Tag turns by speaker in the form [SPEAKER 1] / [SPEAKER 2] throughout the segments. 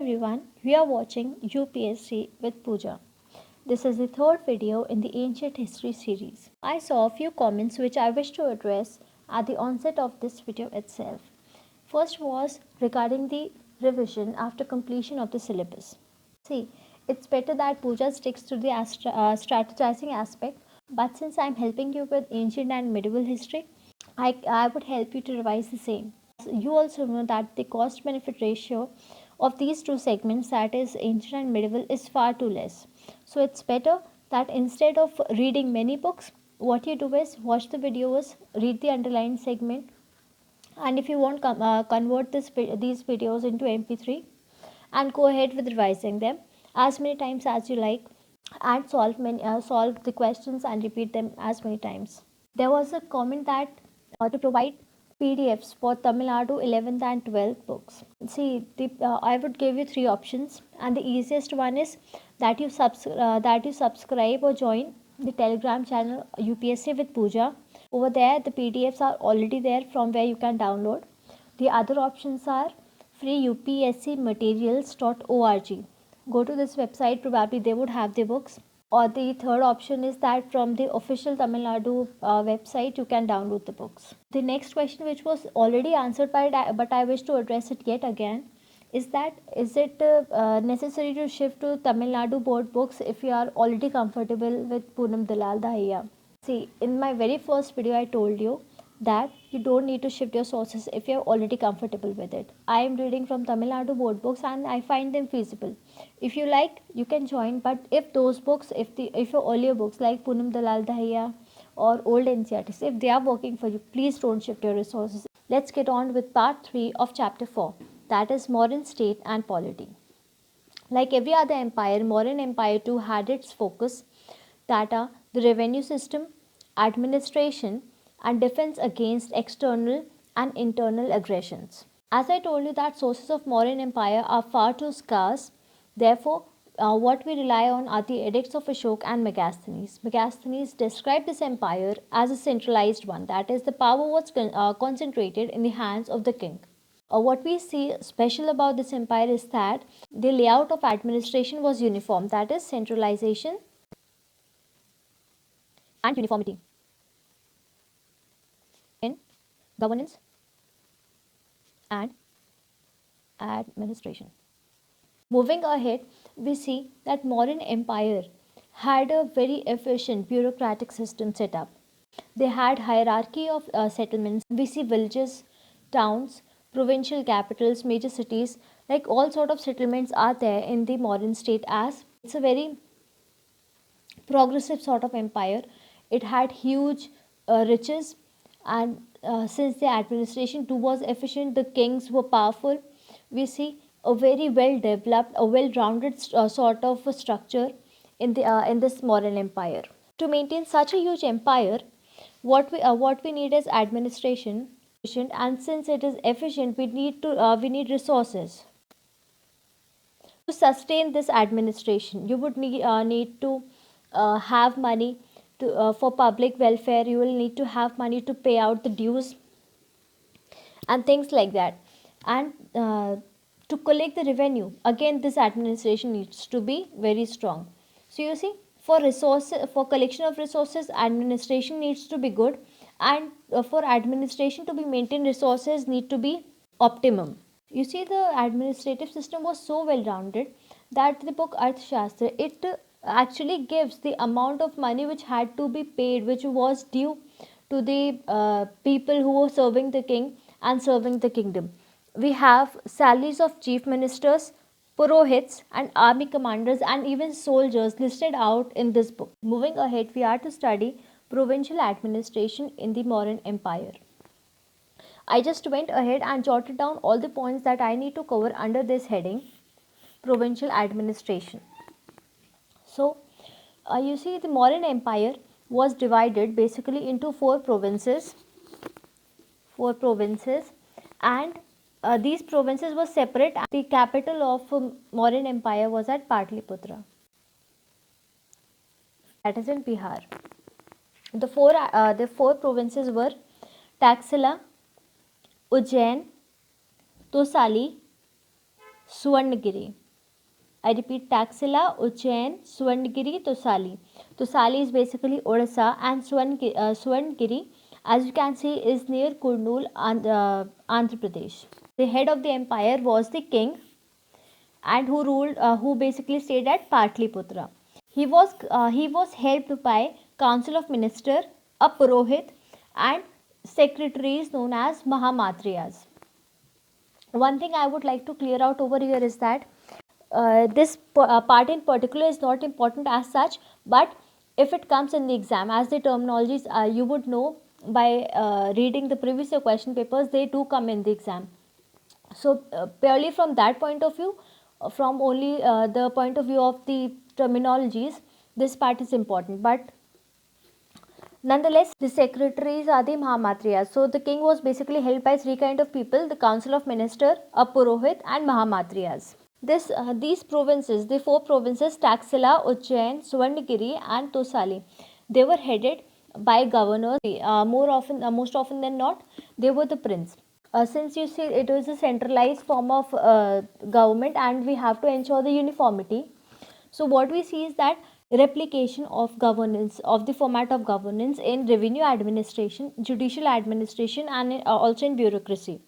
[SPEAKER 1] everyone, we are watching UPSC with Pooja. This is the third video in the Ancient History series. I saw a few comments which I wish to address at the onset of this video itself. First was regarding the revision after completion of the syllabus. See, it's better that Pooja sticks to the strategizing aspect, but since I'm helping you with ancient and medieval history, I would help you to revise the same. You also know that the cost benefit ratio of these two segments, that is ancient and medieval, is far too less. So it's better that instead of reading many books, what you do is watch the videos, read the underlined segment, and if you want convert these videos into mp3 and go ahead with revising them as many times as you like, and solve the questions and repeat them as many times. There was a comment that to provide PDFs for Tamil Nadu 11th and 12th books. See, I would give you three options, and the easiest one is that you subscribe or join the Telegram channel UPSC with Pooja. Over there, the PDFs are already there from where you can download. The other options are free upscmaterials.org. Go to this website, probably they would have the books. Or the third option is that from the official Tamil Nadu website you can download the books. The next question, which was already answered by it, but I wish to address it yet again, is it necessary to shift to Tamil Nadu board books if you are already comfortable with Poonam Dalal Dahiya? See, in my very first video I told you that you don't need to shift your sources if you're already comfortable with it. I am reading from Tamil Nadu board books and I find them feasible. If you like, you can join, but if those books, if your earlier books like Poonam Dalal Dahiya or old NCERTs, if they are working for you, please don't shift your resources. Let's get on with part 3 of chapter 4, that is Mauryan state and polity. Like every other empire, Mauryan Empire too had its focus, that are the revenue system, administration, and defense against external and internal aggressions. As I told you that sources of Mauryan Empire are far too scarce, therefore what we rely on are the edicts of Ashoka and Megasthenes. Megasthenes described this empire as a centralized one, that is, the power was concentrated in the hands of the king. What we see special about this empire is that the layout of administration was uniform, that is, centralization and uniformity in governance and administration. Moving ahead, we see that Mauryan Empire had a very efficient bureaucratic system set up. They had hierarchy of settlements. We see villages, towns, provincial capitals, major cities, like all sort of settlements are there in the Mauryan state, as it's a very progressive sort of empire. It had huge riches, and since the administration too was efficient, the kings were powerful. We see a very well developed, a well rounded sort of a structure in this Mauryan empire. To maintain such a huge empire, what we need is administration, and since it is efficient, we need resources to sustain this administration. You would need to have money for public welfare. You will need to have money to pay out the dues and things like that, and to collect the revenue. Again, this administration needs to be very strong. So you see, for collection of resources, administration needs to be good, and for administration to be maintained, resources need to be optimum. You see, the administrative system was so well rounded that the book Arthashastra, it actually gives the amount of money which had to be paid, which was due to the people who were serving the king and serving the kingdom. We have salaries of chief ministers, purohits, and army commanders, and even soldiers listed out in this book. Moving ahead, we are to study provincial administration in the Mauryan Empire. I just went ahead and jotted down all the points that I need to cover under this heading, provincial administration. So, you see, the Mauryan Empire was divided basically into four provinces, and these provinces were separate. The capital of Mauryan Empire was at Patliputra, that is in Bihar. The four provinces were Taxila, Ujjain, Tosali, Suvarnagiri. I repeat, Taxila, Ujjain, Suvarnagiri, Tosali. Tosali is basically Odisha, and Suvarnagiri, as you can see, is near Kurnool, Andhra Pradesh. The head of the empire was the king, and who basically stayed at Patliputra. He was helped by council of minister, a Purohit, and secretaries known as Mahamatriyas. One thing I would like to clear out over here is that this part in particular is not important as such, but if it comes in the exam, as the terminologies you would know by reading the previous year question papers, they do come in the exam. So purely from that point of view, from only the point of view of the terminologies, this part is important. But nonetheless, the secretaries are the Mahamatriyas. So the king was basically held by three kind of people: the council of minister, a Purohit, and Mahamatriyas. These provinces, the four provinces, Taxila, Ujjain, Suvarnagiri, and Tosali, they were headed by governors. Most often than not, they were the prince. Since you see it is a centralized form of government, and we have to ensure the uniformity, so what we see is that replication of governance, of the format of governance in revenue administration, judicial administration, and also in bureaucracy.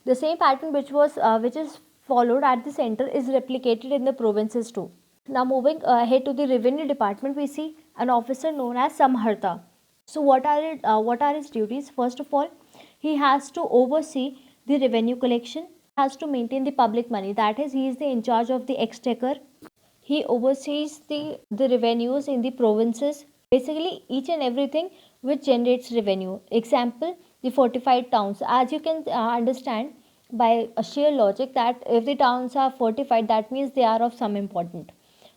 [SPEAKER 1] The same pattern which is followed at the center is replicated in the provinces too. Now moving ahead to the revenue department, we see an officer known as Samharta. So what are his duties? First of all, he has to oversee the revenue collection, has to maintain the public money. That is, he is the in charge of the exchequer. He oversees the revenues in the provinces, basically each and everything which generates revenue. Example, the fortified towns. As you can understand by a sheer logic that if the towns are fortified, that means they are of some importance.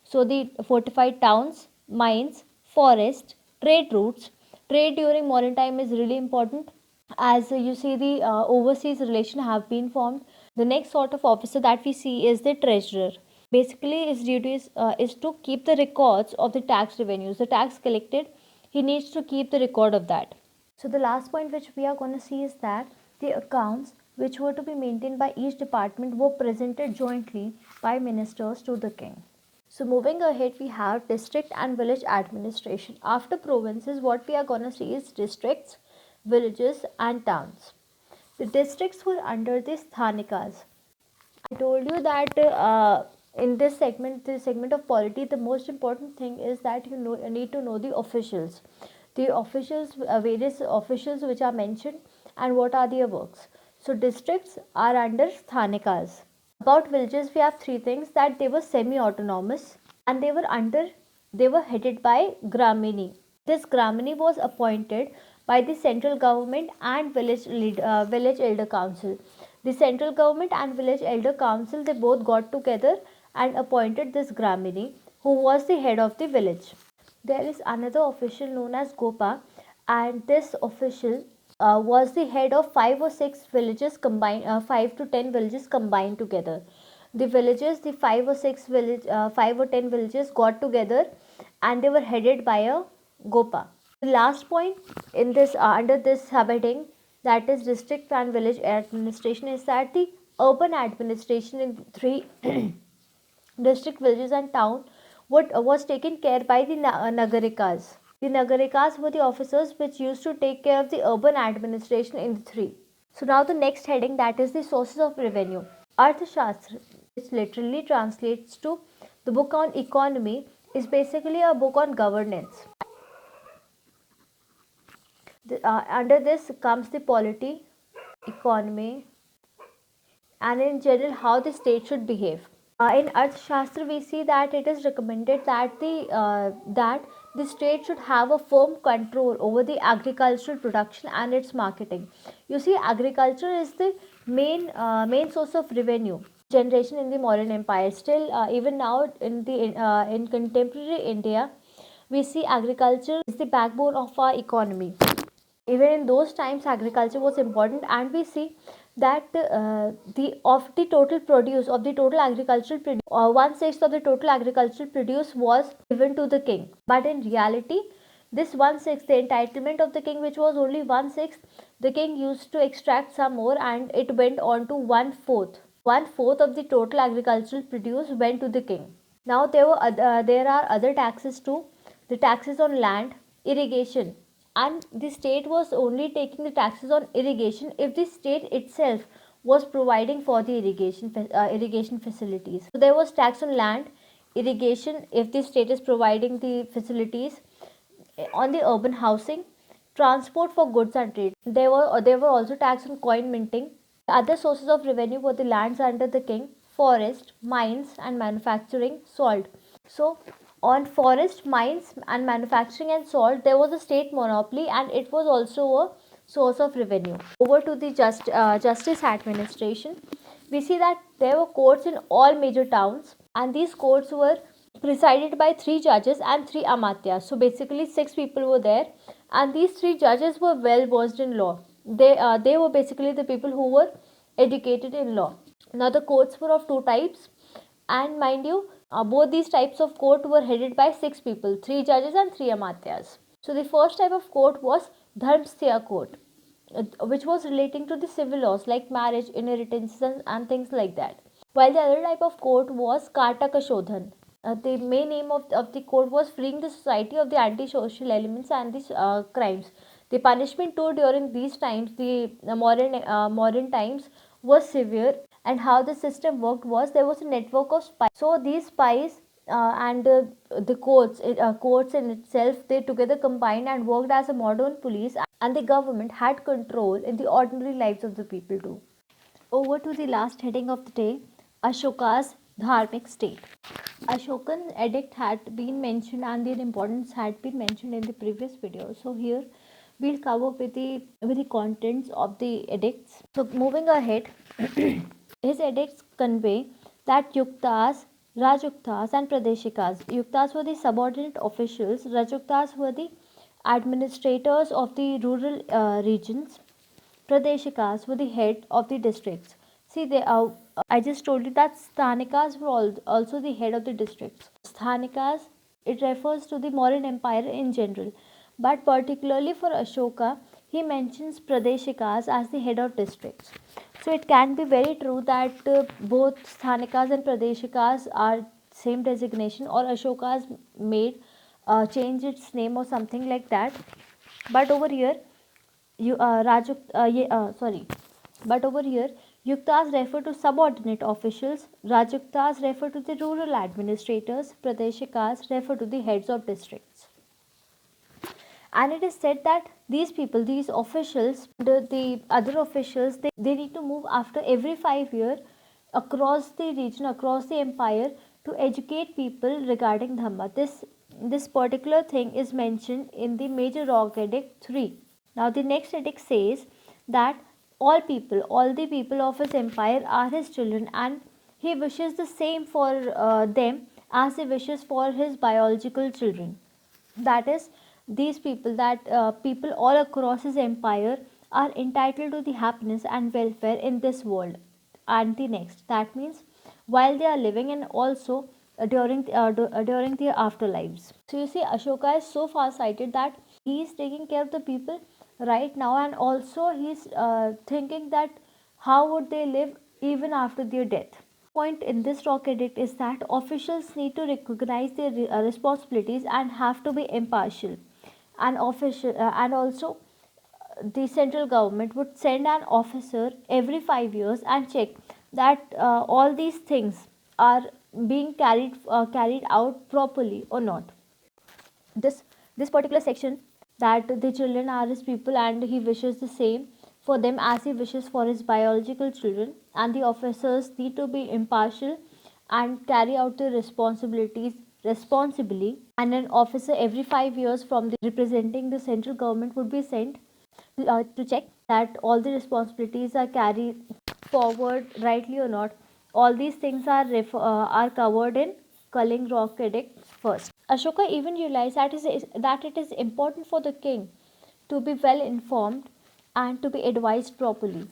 [SPEAKER 1] So the fortified towns, mines, forest, trade routes. Trade during modern time is really important. As you see, the overseas relation have been formed. The next sort of officer that we see is the treasurer. Basically, his duties is to keep the records of the tax revenues, the tax collected. He needs to keep the record of that. So the last point which we are going to see is that the accounts which were to be maintained by each department were presented jointly by ministers to the king. So moving ahead, we have district and village administration. After provinces, what we are going to see is districts, villages, and towns. The districts were under the sthanikas. I told you that in this segment of polity, the most important thing is that you need to know the officials, various officials which are mentioned, and what are their works. So districts are under sthanikas. About villages, we have three things: that they were semi-autonomous, and they were headed by Gramini. This Gramini was appointed by the central government and village elder council. The central government and village elder council, they both got together and appointed this Gramini, who was the head of the village. There is another official known as Gopa, and this official was the head of 5 to 10 villages combined together. The 5 or 10 villages got together, and they were headed by a Gopa. The last point in this under this subheading, that is district and village administration, is that the urban administration in three district, villages, and town was taken care by the Nagarikas. The Nagarikas were the officers which used to take care of the urban administration in the three. So now the next heading, that is the sources of revenue. Arthashastra, which literally translates to the book on economy, is basically a book on governance. Under this comes the polity, economy, and in general how the state should behave. In Arthashastra, we see that it is recommended that the state should have a firm control over the agricultural production and its marketing. You see, agriculture is the main source of revenue generation in the modern empire. Still, even now in contemporary India, we see agriculture is the backbone of our economy. Even in those times, agriculture was important, and we see that the total produce of the total agricultural produce, 1/6 of the total agricultural produce was given to the king. But in reality, this 1/6, the entitlement of the king, which was only 1/6, the king used to extract some more, and it went on to 1/4. 1/4 of the total agricultural produce went to the king. Now there are other taxes too. The taxes on land, irrigation, and the state was only taking the taxes on irrigation if the state itself was providing for the irrigation facilities. So there was tax on land, irrigation if the state is providing the facilities, on the urban housing, transport for goods and trade. There were also tax on coin minting. Other sources of revenue were the lands under the king, forest, mines, and manufacturing, salt. So, on forest, mines, and manufacturing and salt, there was a state monopoly, and it was also a source of revenue. Over to the justice administration, we see that there were courts in all major towns, and these courts were presided by 3 judges and 3 amatyas. So basically, 6 people were there, and these 3 judges were well versed in law. They were basically the people who were educated in law. Now the courts were of 2 types, and mind you, both these types of court were headed by 6 people, 3 judges and 3 amatyas. So the first type of court was Dharmstya court, which was relating to the civil laws like marriage, inheritance, and things like that. While the other type of court was Kartaka Shodhan. The main aim of the court was freeing the society of the antisocial elements and the crimes. The punishment too during these times, the modern times, was severe. And how the system worked was there was a network of spies. So these spies and the courts in itself, they together combined and worked as a modern police, and the government had control in the ordinary lives of the people too. Over to the last heading of the day, Ashoka's Dharmic state. Ashokan edict had been mentioned and their importance had been mentioned in the previous video. So here we'll cover with the contents of the edicts. So moving ahead, his edicts convey that Yuktas, Rajuktas and Pradeshikas. Yuktas were the subordinate officials, Rajuktas were the administrators of the rural regions, Pradeshikas were the head of the districts. See, I just told you that Sthanikas were also the head of the districts. Sthanikas, it refers to the Mauryan Empire in general, but particularly for Ashoka, he mentions Pradeshikas as the head of districts. So it can be very true that both Sthanikas and Pradeshikas are same designation, or Ashoka's made change its name or something like that. But over here, but over here, Yuktas refer to subordinate officials, Rajuktas refer to the rural administrators, Pradeshikas refer to the heads of districts. And it is said that these people, these officials, the other officials, they need to move after every 5 years across the region, across the empire, to educate people regarding Dhamma. This particular thing is mentioned in the Major Rock Edict 3. Now the next edict says that all the people of his empire are his children, and he wishes the same for them as he wishes for his biological children. That is, these people, people all across his empire are entitled to the happiness and welfare in this world and the next. That means while they are living, and also during their afterlives. So you see, Ashoka is so far sighted that he is taking care of the people right now, and also he's thinking that how would they live even after their death. Point in this rock edict is that officials need to recognize their responsibilities and have to be impartial. And also the central government would send an officer every 5 years and check that all these things are being carried out properly or not. This particular section, that the children are his people and he wishes the same for them as he wishes for his biological children, and the officers need to be impartial and carry out their responsibilities responsibly, and an officer every 5 years from the representing the central government would be sent to check that all the responsibilities are carried forward rightly or not. All these things are covered in Kaling Rock Edict first. Ashoka even realized that it is important for the king to be well informed and to be advised properly.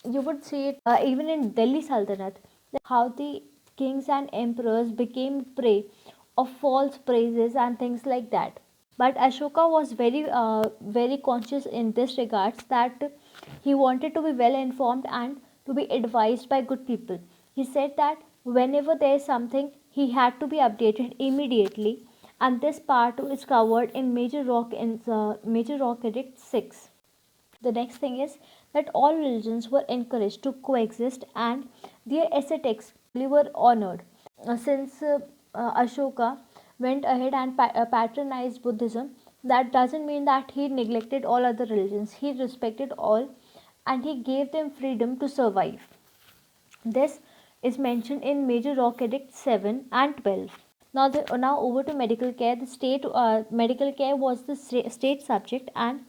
[SPEAKER 1] You would see it even in Delhi Sultanate, how the kings and emperors became prey of false praises and things like that. But Ashoka was very conscious in this regards, that he wanted to be well informed and to be advised by good people. He said that whenever there is something, he had to be updated immediately, and this part is covered in Major Rock Edict 6. The next thing is that all religions were encouraged to coexist and their aesthetics were honored. Since Ashoka went ahead and patronized Buddhism, that doesn't mean that he neglected all other religions. He respected all and he gave them freedom to survive. This is mentioned in Major Rock Edict 7 and 12. Now over to medical care. The state medical care was the state subject, and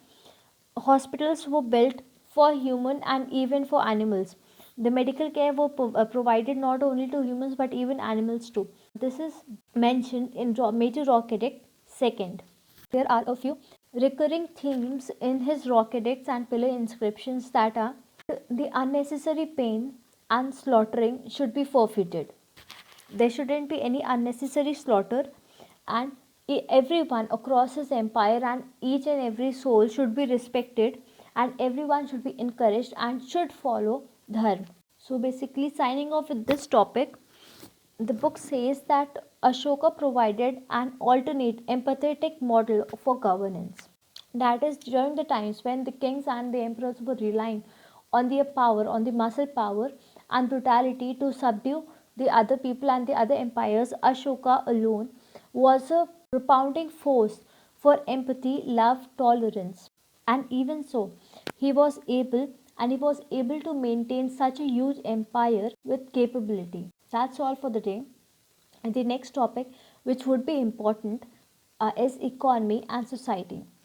[SPEAKER 1] hospitals were built for human and even for animals. The medical care were provided not only to humans but even animals too. This is mentioned in Major Rock Edict 2nd. There are a few recurring themes in his rock edicts and pillar inscriptions that are: the unnecessary pain and slaughtering should be forfeited. There shouldn't be any unnecessary slaughter, and everyone across his empire and each and every soul should be respected, and everyone should be encouraged and should follow dharma. So basically, signing off with this topic, the book says that Ashoka provided an alternate empathetic model for governance. That is, during the times when the kings and the emperors were relying on their power, on the muscle power and brutality to subdue the other people and the other empires, Ashoka alone was a propounding force for empathy, love, tolerance. And even so, he was able to maintain such a huge empire with capability. That's all for the day. And the next topic, which would be important, is economy and society.